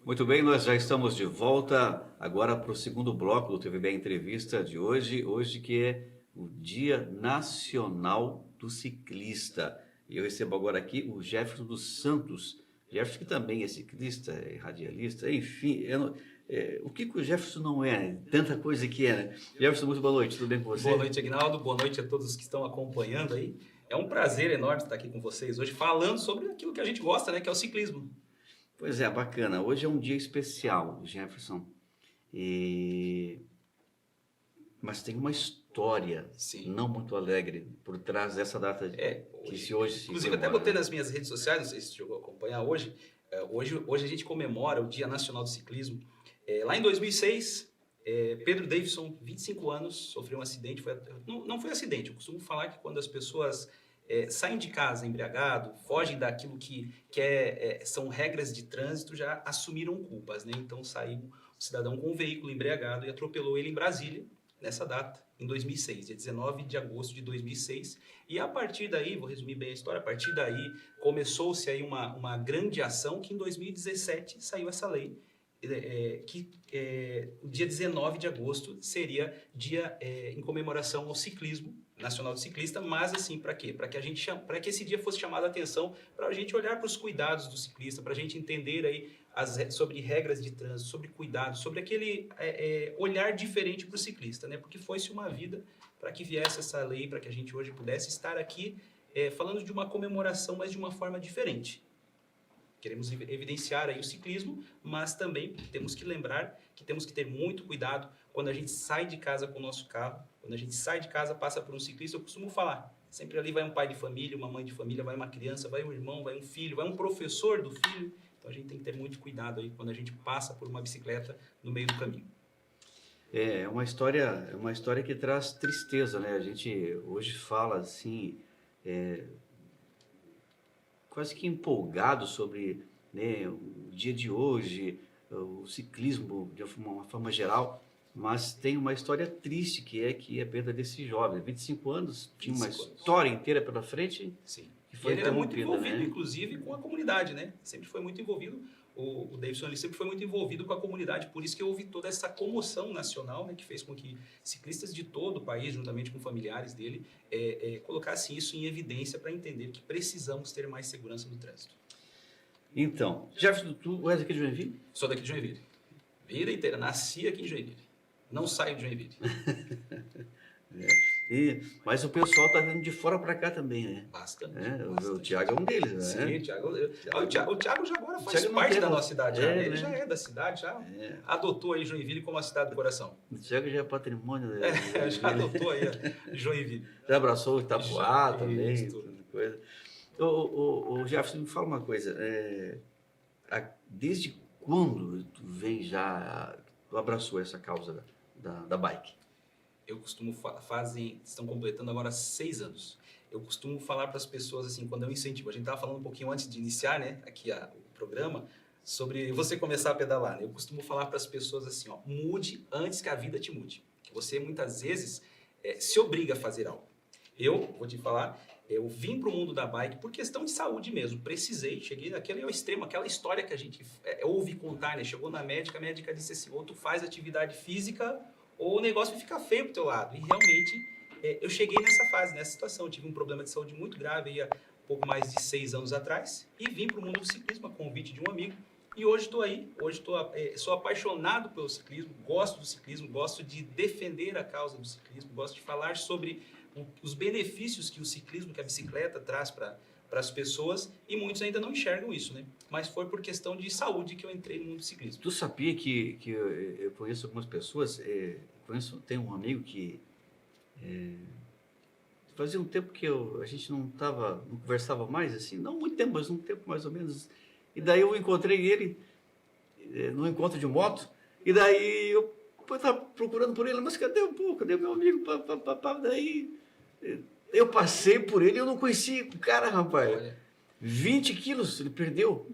Muito bem, nós já estamos de volta agora para o segundo bloco do TVB Entrevista de hoje que é o Dia Nacional do Ciclista. E eu recebo agora aqui o Jefferson dos Santos. Jefferson que também é ciclista, é radialista, enfim, o que o Jefferson não é? Tanta coisa que é, né? Jefferson, muito boa noite, tudo bem com você? Boa noite, Aguinaldo, boa noite a todos que estão acompanhando aí. É um prazer enorme estar aqui com vocês hoje, falando sobre aquilo que a gente gosta, né, que é o ciclismo. Pois é, bacana. Hoje é um dia especial, Jefferson. Mas tem uma história Sim. não muito alegre por trás dessa data que se hoje se inclusive, até botei nas minhas redes sociais, não sei se você chegou a acompanhar hoje. Hoje a gente comemora o Dia Nacional do Ciclismo. Lá em 2006, Pedro Davidson, 25 anos, sofreu um acidente. Não foi acidente, eu costumo falar que quando as pessoas saem de casa embriagado, fogem daquilo que são regras de trânsito, já assumiram culpas, né? Então saiu um cidadão com um veículo embriagado e atropelou ele em Brasília, nessa data, em 2006, dia 19 de agosto de 2006. E a partir daí, vou resumir bem a história, a partir daí começou-se aí uma grande ação que em 2017 saiu essa lei, o dia 19 de agosto seria dia em comemoração ao ciclismo nacional do ciclista, mas assim, para quê? Para que esse dia fosse chamado a atenção, para a gente olhar para os cuidados do ciclista, para a gente entender aí sobre regras de trânsito, sobre cuidados, sobre aquele olhar diferente para o ciclista, né? Porque foi-se uma vida para que viesse essa lei, para que a gente hoje pudesse estar aqui falando de uma comemoração, mas de uma forma diferente. Queremos evidenciar aí o ciclismo, mas também temos que lembrar que temos que ter muito cuidado quando a gente sai de casa com o nosso carro, quando a gente sai de casa, passa por um ciclista. Eu costumo falar, sempre ali vai um pai de família, uma mãe de família, vai uma criança, vai um irmão, vai um filho, vai um professor do filho. Então a gente tem que ter muito cuidado aí quando a gente passa por uma bicicleta no meio do caminho. É uma história que traz tristeza, né? A gente hoje fala assim, quase que empolgado sobre, né, o dia de hoje, o ciclismo de uma forma geral, mas tem uma história triste que é a perda desse jovem. 25 anos, tinha uma história inteira pela frente. Sim. Que foi ele era muito envolvido, né? Inclusive, com a comunidade, né? Sempre foi muito envolvido. O Davidson ele sempre foi muito envolvido com a comunidade, por isso que houve toda essa comoção nacional, né, que fez com que ciclistas de todo o país, juntamente com familiares dele, colocassem isso em evidência para entender que precisamos ter mais segurança no trânsito. Então, Jefferson, tu és aqui de Joinville? Sou daqui de Joinville. Vida inteira, nasci aqui em Joinville. Não saio de Joinville. Mas o pessoal tá vindo de fora para cá também, né? Bastante. O Thiago é um deles, né? Sim, o Thiago já agora faz parte da nossa cidade. Ele né? já é da cidade, já adotou aí Joinville como a cidade do coração. O Thiago já é patrimônio. Já adotou aí Joinville. Já abraçou o Itapuá também. Coisa. O Jefferson, me fala uma coisa. Desde quando tu tu abraçou essa causa da bike? Eu costumo estão completando agora 6 anos. Eu costumo falar para as pessoas assim, quando eu incentivo, a gente estava falando um pouquinho antes de iniciar, né, aqui o programa, sobre você começar a pedalar, né? Eu costumo falar para as pessoas assim, ó, mude antes que a vida te mude. Que você muitas vezes se obriga a fazer algo. Eu vou te falar, eu vim para o mundo da bike por questão de saúde mesmo, cheguei naquele extremo, aquela história que a gente ouve contar, né? Chegou na médica, a médica disse assim, ou tu faz atividade física ou o negócio vai ficar feio pro teu lado. E realmente eu cheguei nessa fase, nessa situação. Eu tive um problema de saúde muito grave aí há pouco mais de 6 anos atrás e vim para o mundo do ciclismo a convite de um amigo. E hoje estou aí, sou apaixonado pelo ciclismo, gosto do ciclismo, gosto de defender a causa do ciclismo, gosto de falar sobre os benefícios que o ciclismo, que a bicicleta traz para as pessoas, e muitos ainda não enxergam isso, né? Mas foi por questão de saúde que eu entrei no mundo do ciclismo. Tu sabia que eu conheço algumas pessoas, tem um amigo que fazia um tempo que a gente não conversava mais, assim, não muito tempo, mas um tempo mais ou menos, e daí eu encontrei ele no encontro de moto, e daí eu estava procurando por ele, mas cadê meu amigo, daí eu passei por ele, eu não conhecia o cara, rapaz. Olha. 20 quilos ele perdeu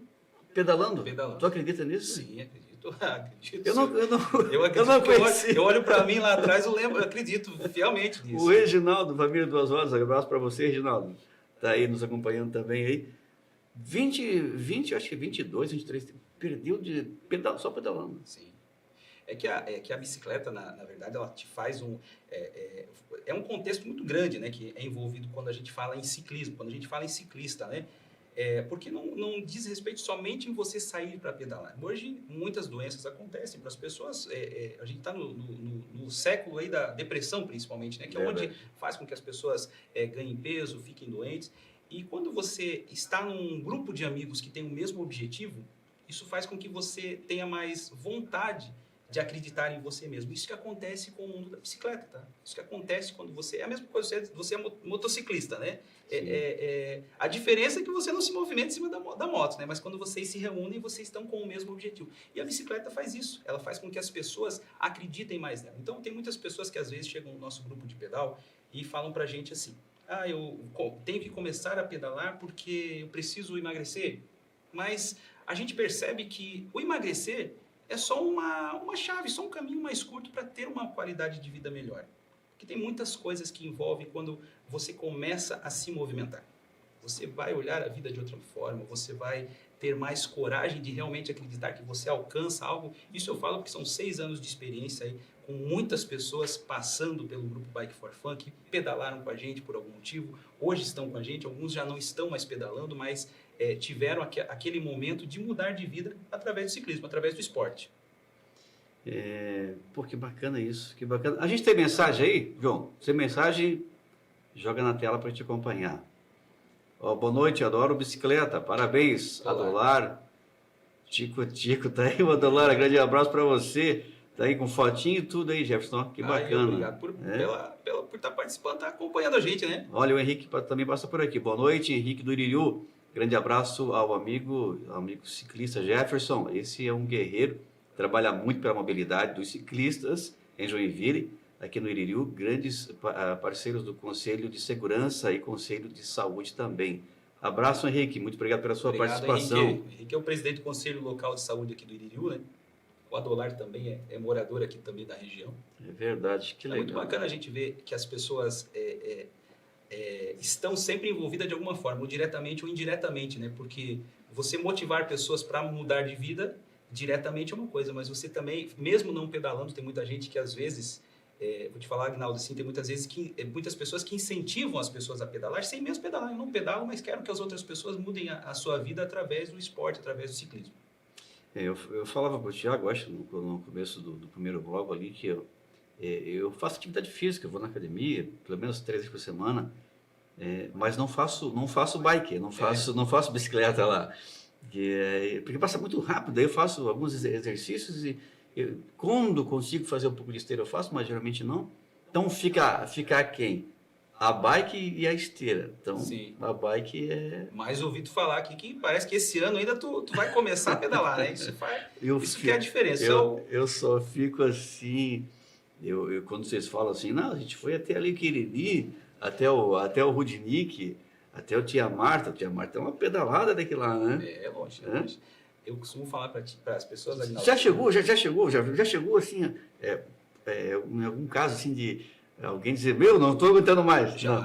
pedalando. Tu acredita nisso? Sim, acredito. Eu não conhecia. Eu olho para mim lá atrás, eu acredito fielmente nisso. O Reginaldo, família Duas Horas, um abraço para você, Reginaldo. Tá aí nos acompanhando também aí. 20, acho que 22, 23, perdeu de só pedalando. Sim. É que a bicicleta, na verdade, ela te faz é um contexto muito grande, né, que é envolvido quando a gente fala em ciclismo, quando a gente fala em ciclista, né? Porque não diz respeito somente em você sair para pedalar. Hoje, muitas doenças acontecem para as pessoas. A gente está no século aí da depressão, principalmente, né? Que é onde faz com que as pessoas ganhem peso, fiquem doentes. E quando você está num grupo de amigos que tem o mesmo objetivo, isso faz com que você tenha mais vontade de acreditar em você mesmo. Isso que acontece com o mundo da bicicleta, tá? Isso que acontece quando você... É a mesma coisa, você é motociclista, né? A diferença é que você não se movimenta em cima da moto, né? Mas quando vocês se reúnem, vocês estão com o mesmo objetivo. E a bicicleta faz isso. Ela faz com que as pessoas acreditem mais nela. Então, tem muitas pessoas que às vezes chegam no nosso grupo de pedal e falam pra gente assim, eu tenho que começar a pedalar porque eu preciso emagrecer. Mas a gente percebe que o emagrecer é só uma chave, só um caminho mais curto para ter uma qualidade de vida melhor. Porque tem muitas coisas que envolvem quando você começa a se movimentar. Você vai olhar a vida de outra forma, você vai ter mais coragem de realmente acreditar que você alcança algo. Isso eu falo porque são 6 anos de experiência aí, com muitas pessoas passando pelo grupo Bike for Fun, que pedalaram com a gente por algum motivo, hoje estão com a gente, alguns já não estão mais pedalando, mas tiveram aquele momento de mudar de vida através do ciclismo, através do esporte. Pô, que bacana isso, que bacana. A gente tem mensagem aí, João? Se tem mensagem, joga na tela para te acompanhar. Boa noite, adoro bicicleta, parabéns, Olá. Adolar. Tico, tá aí, Adolar, grande abraço para você. Tá aí com fotinho e tudo aí, Jefferson, que bacana. Obrigado por estar participando, estar acompanhando a gente, né? Olha, o Henrique também passa por aqui. Boa noite, Henrique do Iririú. Grande abraço ao amigo ciclista Jefferson. Esse é um guerreiro, trabalha muito pela mobilidade dos ciclistas em Joinville, aqui no Iririú, grandes parceiros do Conselho de Segurança e Conselho de Saúde também. Abraço, Henrique, muito obrigado pela sua participação. Henrique é o presidente do Conselho Local de Saúde aqui do Iririú, né? O Adolar também é morador aqui também da região. É verdade, que legal. É muito bacana a gente ver que as pessoas estão sempre envolvidas de alguma forma, ou diretamente ou indiretamente, né? Porque você motivar pessoas para mudar de vida diretamente é uma coisa, mas você também, mesmo não pedalando, tem muita gente que às vezes, vou te falar, Agnaldo, assim, tem muitas pessoas que incentivam as pessoas a pedalar sem mesmo pedalar. Eu não pedalo, mas quero que as outras pessoas mudem a sua vida através do esporte, através do ciclismo. Eu falava para o Thiago, acho, no começo do primeiro bloco ali, que eu faço atividade física, eu vou na academia, pelo menos 3 vezes por semana, mas não faço bike, não faço bicicleta lá, porque passa muito rápido. Aí eu faço alguns exercícios e quando consigo fazer um pouco de esteira eu faço, mas geralmente não. Então fica quem? A bike e a esteira. Então, sim, a bike é... Mais ouvido falar aqui que parece que esse ano ainda tu vai começar a pedalar, né? Isso que é a diferença. Eu só fico assim... quando vocês falam assim, não, a gente foi até ali Quiriri, até o Rudnick, até o Tia Marta. A Tia Marta é uma pedalada daqui lá, né? É longe, é longe. Eu costumo falar para as pessoas... Ali já chegou assim, em algum caso assim de... Alguém dizer, não estou aguentando mais. Já.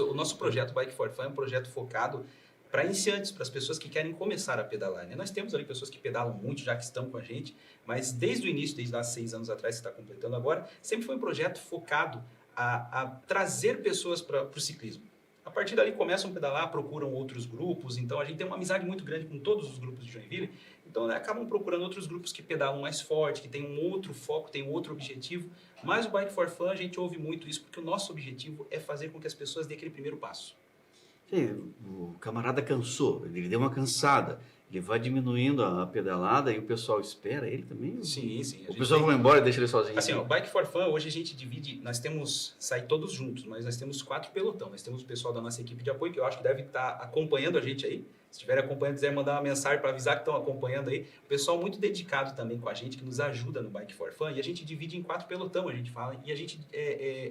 O nosso projeto Bike for Fun é um projeto focado para iniciantes, para as pessoas que querem começar a pedalar, né? Nós temos ali pessoas que pedalam muito, já que estão com a gente, mas desde o início, desde há 6 anos atrás, que está completando agora, sempre foi um projeto focado a trazer pessoas para o ciclismo. A partir dali começam a pedalar, procuram outros grupos, então a gente tem uma amizade muito grande com todos os grupos de Joinville, então, né, acabam procurando outros grupos que pedalam mais forte, que tem um outro foco, tem um outro objetivo, mas o Bike for Fun a gente ouve muito isso, porque o nosso objetivo é fazer com que as pessoas dêem aquele primeiro passo. Sim, o camarada cansou, ele deu uma cansada, ele vai diminuindo a pedalada e o pessoal espera ele também? Sim. O pessoal vai embora e deixa ele sozinho? Assim, o Bike for Fun, hoje a gente divide, sai todos juntos, mas nós temos 4 pelotão. Nós temos o pessoal da nossa equipe de apoio, que eu acho que deve estar acompanhando a gente aí. Se estiver acompanhando, quiser mandar uma mensagem para avisar que estão acompanhando aí. O pessoal muito dedicado também com a gente, que nos ajuda no Bike for Fun. E a gente divide em 4 pelotão, a gente fala, e a gente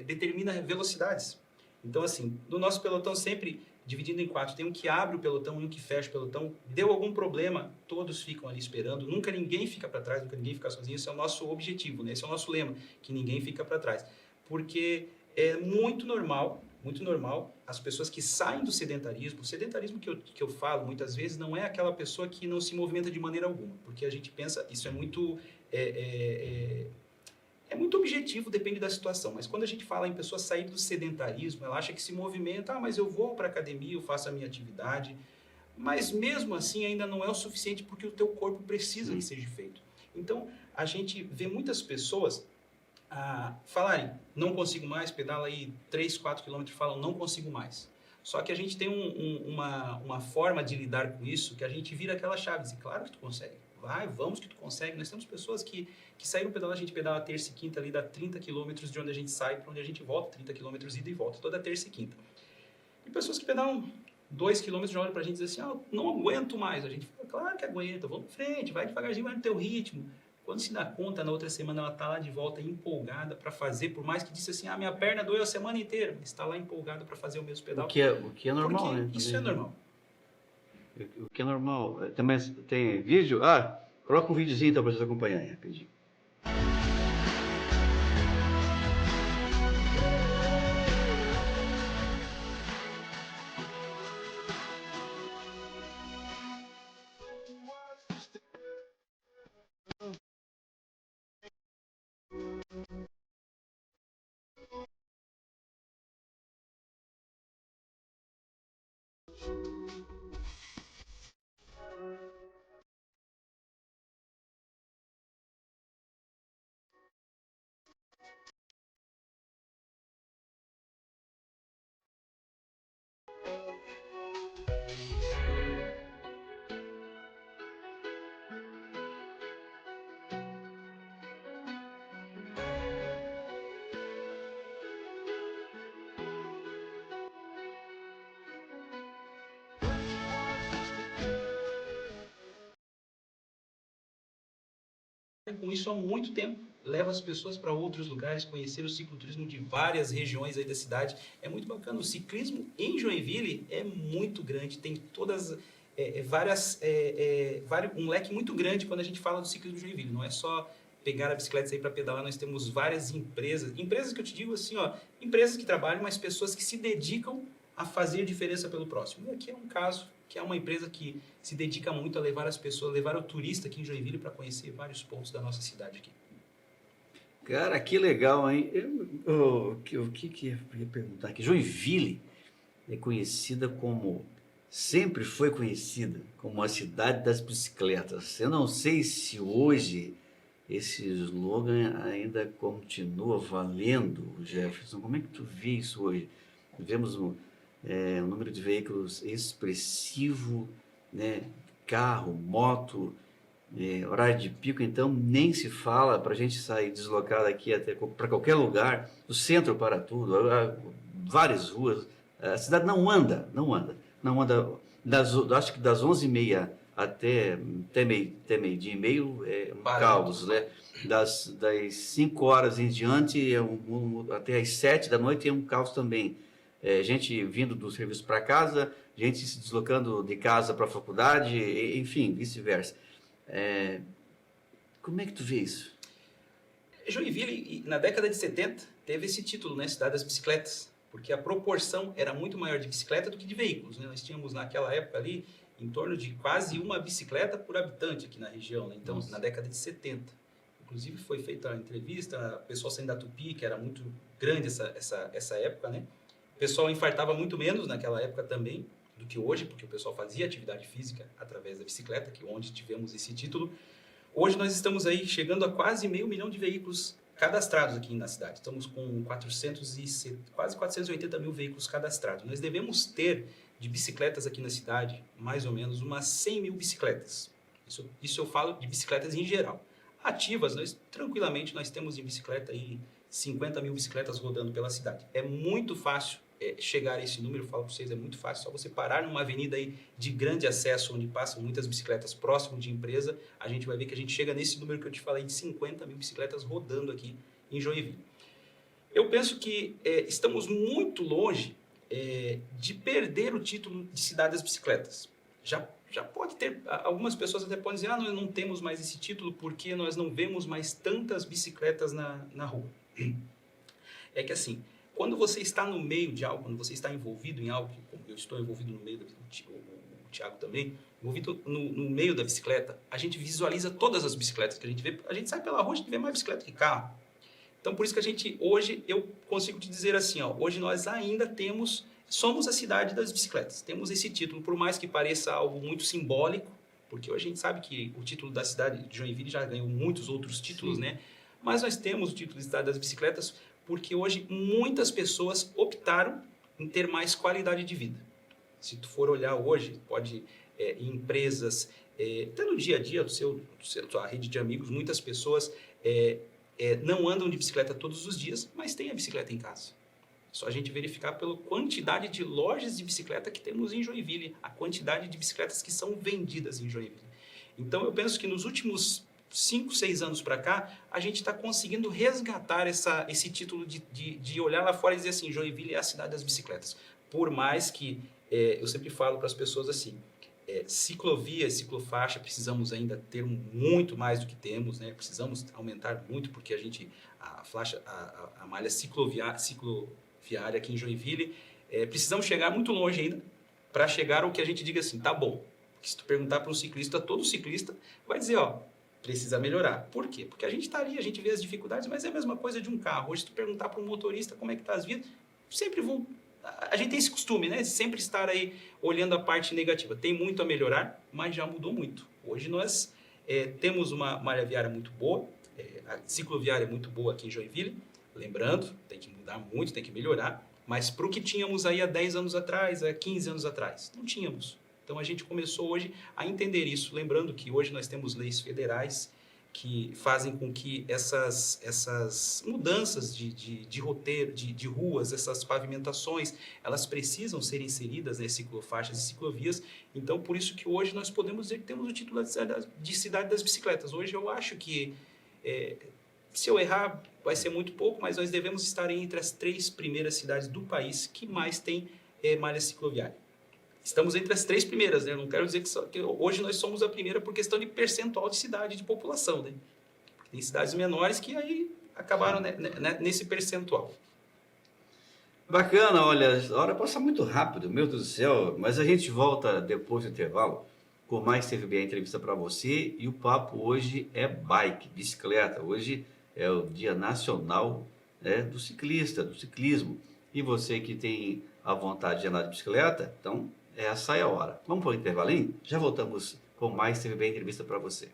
determina velocidades. Então, assim, no nosso pelotão sempre dividindo em 4, tem um que abre o pelotão e um que fecha o pelotão. Deu algum problema, todos ficam ali esperando. Nunca ninguém fica para trás, nunca ninguém fica sozinho. Esse é o nosso objetivo, né? Esse é o nosso lema, que ninguém fica para trás. Porque é muito normal as pessoas que saem do sedentarismo, o sedentarismo que eu falo muitas vezes não é aquela pessoa que não se movimenta de maneira alguma, porque a gente pensa, isso é muito, é muito objetivo, depende da situação, mas quando a gente fala em pessoa sair do sedentarismo, ela acha que se movimenta, mas eu vou para a academia, eu faço a minha atividade, mas mesmo assim ainda não é o suficiente porque o teu corpo precisa que seja feito. Então, a gente vê muitas pessoas falarem, não consigo mais, pedala aí 3, 4 quilômetros, falam, não consigo mais. Só que a gente tem uma forma de lidar com isso, que a gente vira aquela chave, diz, claro que tu consegue, vai, vamos que tu consegue. Nós temos pessoas que saíram pedalar, a gente pedala terça e quinta ali, dá 30 quilômetros de onde a gente sai para onde a gente volta, 30 quilômetros ida e volta, toda terça e quinta. E pessoas que pedalam 2 quilômetros já olham pra gente e dizem assim, não aguento mais. A gente fala, claro que aguenta, vamos em frente, vai devagarzinho, vai no teu ritmo. Quando se dá conta, na outra semana ela está lá de volta empolgada para fazer, por mais que disse assim, minha perna doeu a semana inteira, mas está lá empolgada para fazer o mesmo pedal. O que é normal, né? Isso é normal. O que é normal. Também tem vídeo? Coloca um videozinho então para vocês acompanharem, rapidinho. Com isso há muito tempo, leva as pessoas para outros lugares, conhecer o cicloturismo de várias regiões aí da cidade. É muito bacana. O ciclismo em Joinville é muito grande, tem todas um leque muito grande quando a gente fala do ciclismo em Joinville. Não é só pegar a bicicleta e sair para pedalar, nós temos várias empresas que eu te digo assim, empresas que trabalham, mas pessoas que se dedicam a fazer diferença pelo próximo. E aqui é um caso que é uma empresa que se dedica muito a levar as pessoas, levar o turista aqui em Joinville para conhecer vários pontos da nossa cidade aqui. Cara, que legal, hein? O que eu ia perguntar aqui? Joinville é conhecida como, sempre foi conhecida como a cidade das bicicletas. Eu não sei se hoje esse slogan ainda continua valendo, Jefferson. Como é que tu vê isso hoje? Vemos um número de veículos expressivo, né? Carro, moto, horário de pico, então nem se fala para a gente sair deslocado aqui até para qualquer lugar, do centro para tudo, várias ruas. A cidade não anda. Acho que das 11h30 até meio-dia e meio é um caos, né? Das 5 horas em diante até as 7 da noite é um caos também. Gente vindo do serviço para casa, gente se deslocando de casa para a faculdade, enfim, vice-versa. Como é que tu vê isso? Joinville, na década de 70, teve esse título, né, Cidade das Bicicletas, porque a proporção era muito maior de bicicleta do que de veículos, né? Nós tínhamos naquela época ali em torno de quase uma bicicleta por habitante aqui na região, né? Então, nossa, na década de 70. Inclusive foi feita a entrevista, o pessoal saindo da Tupi, que era muito grande essa época, né? O pessoal infartava muito menos naquela época também do que hoje, porque o pessoal fazia atividade física através da bicicleta, que onde tivemos esse título. Hoje nós estamos aí chegando a quase 500 mil de veículos cadastrados aqui na cidade. Estamos com quase 480 mil veículos cadastrados. Nós devemos ter de bicicletas aqui na cidade, mais ou menos, umas 100 mil bicicletas. Isso eu falo de bicicletas em geral. Ativas, tranquilamente, nós temos em bicicleta aí 50 mil bicicletas rodando pela cidade. É muito fácil chegar a esse número, eu falo para vocês, é muito fácil. Só você parar numa avenida aí de grande acesso, onde passam muitas bicicletas próximo de empresa, a gente vai ver que a gente chega nesse número que eu te falei, de 50 mil bicicletas rodando aqui em Joinville. Eu penso que estamos muito longe de perder o título de cidade das bicicletas. Já pode ter, algumas pessoas até podem dizer, nós não temos mais esse título porque nós não vemos mais tantas bicicletas na rua. É que assim, quando você está no meio de algo, quando você está envolvido em algo, como eu estou envolvido no meio, o Thiago também, envolvido no meio da bicicleta, a gente visualiza todas as bicicletas que a gente vê. A gente sai pela rua, a gente vê mais bicicleta que carro. Então, por isso que a gente, hoje, eu consigo te dizer assim, ó, hoje nós ainda somos a cidade das bicicletas. Temos esse título, por mais que pareça algo muito simbólico, porque hoje a gente sabe que o título da cidade de Joinville já ganhou muitos outros títulos, né? Mas nós temos o título de cidade das bicicletas porque hoje muitas pessoas optaram em ter mais qualidade de vida. Se tu for olhar hoje, pode em empresas, até no dia a dia tua rede de amigos, muitas pessoas não andam de bicicleta todos os dias, mas têm a bicicleta em casa. Só a gente verificar pela quantidade de lojas de bicicleta que temos em Joinville, a quantidade de bicicletas que são vendidas em Joinville. Então, eu penso que nos últimos 5, 6 anos para cá, a gente está conseguindo resgatar esse título de olhar lá fora e dizer assim, Joinville é a cidade das bicicletas. Por mais que, eu sempre falo para as pessoas assim, ciclovia, ciclofaixa, precisamos ainda ter muito mais do que temos, né? Precisamos aumentar muito, porque a malha cicloviária aqui em Joinville, precisamos chegar muito longe ainda para chegar ao que a gente diga assim, tá bom. Porque se tu perguntar para um ciclista, todo ciclista vai dizer, ó, precisa melhorar. Por quê? Porque a gente está ali, a gente vê as dificuldades, mas é a mesma coisa de um carro. Hoje, se tu perguntar para um motorista como é que tá as vias, sempre vão... A gente tem esse costume, né? De sempre estar aí olhando a parte negativa. Tem muito a melhorar, mas já mudou muito. Hoje nós temos uma malha viária muito boa, a cicloviária é muito boa aqui em Joinville. Lembrando, tem que mudar muito, tem que melhorar. Mas para o que tínhamos aí há 10 anos atrás, há 15 anos atrás, não tínhamos. Então a gente começou hoje a entender isso. Lembrando que hoje nós temos leis federais que fazem com que essas mudanças de roteiro, de ruas, essas pavimentações, elas precisam ser inseridas nas ciclofaixas e ciclovias. Então, por isso que hoje nós podemos dizer que temos o título de cidade das bicicletas. Hoje eu acho que, se eu errar, vai ser muito pouco, mas nós devemos estar entre as 3 primeiras cidades do país que mais tem malha cicloviária. Estamos entre as 3 primeiras, né? Não quero dizer que hoje nós somos a primeira por questão de percentual de cidade, de população, né? Tem cidades menores que aí acabaram nesse percentual. Bacana, olha, a hora passa muito rápido, meu Deus do céu, mas a gente volta depois do intervalo com mais TVB entrevista para você e o papo hoje é bike, bicicleta. Hoje é o Dia Nacional, né, do ciclista, do ciclismo. E você que tem a vontade de andar de bicicleta, então essa é a hora. Vamos para o intervalinho? Já voltamos com mais TVB entrevista para você.